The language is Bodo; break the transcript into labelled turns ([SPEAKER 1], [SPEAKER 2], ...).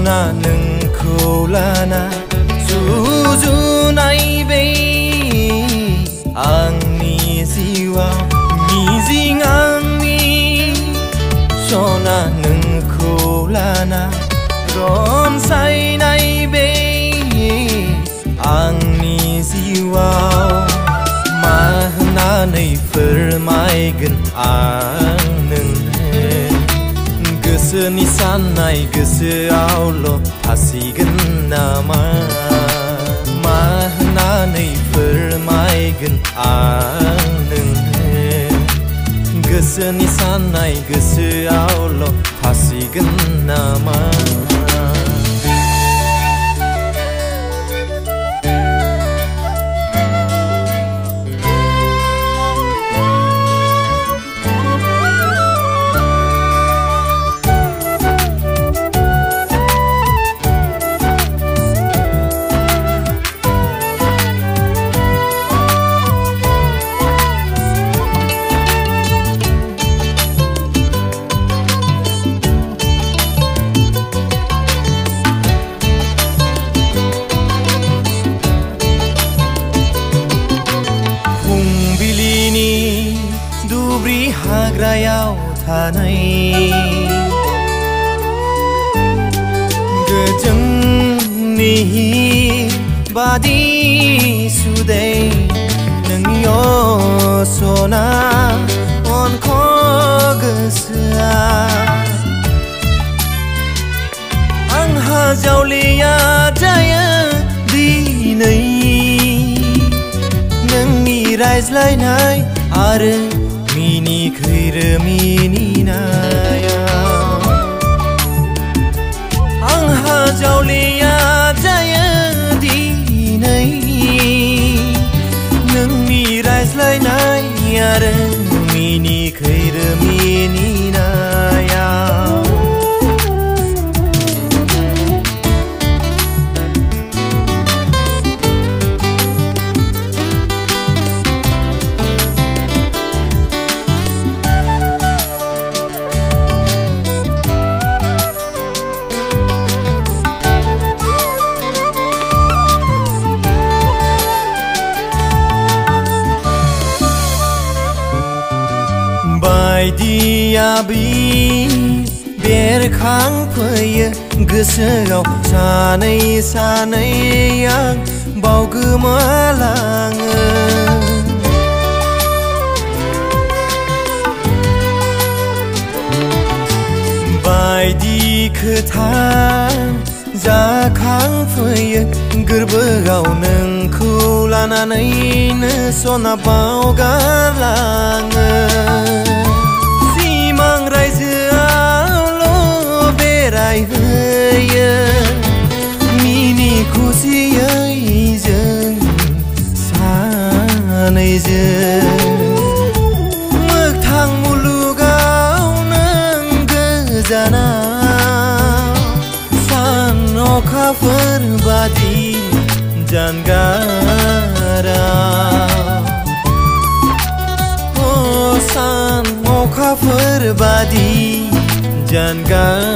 [SPEAKER 1] सना नोंखौ लाना सुजुनाय बे आंनि जिउआव मिजिं आंनि सना नोंखौ लाना रनसायनाय बे आंनि जिउआव मा होननानै फोरमायगोन आं नोंनो गोसोनि साननाय गोसोआवल' थासिगोन नामा मा होननानै फोरमायगोन आं नोंनो गोसोनि साननाय गोसोआवल' थासिगोन नामा दुब्रि हाग्रायाव थानाय गोजोंनि बादि सुदै नोंनि सना अनख' गोसोआ आंहा जावलिया जायो दिनै नोंनि रायज्लायनाय आरो मिनिखैरो मिनिनाया आंहा जावलिया जायो दिनै नोंनि रायज्लायनाय आरो मिनिखैरो मिनिनाया बायदिया बेरखांफैयो गोसोआव सानै सानै आं बावगोमालाङो बायदि खोथा जाखांफैयो गोरबोआव नोंखौ लानानैनो सना बावगारलाङो सिमां रायजोआवल' बेरायहैयो मिनि खुसियै जों सानैजों मोगथां मुलुगाव नों गोजानाव सान अखाफोर बादि जानगाराव सान अखाफोर बादि जानगाराव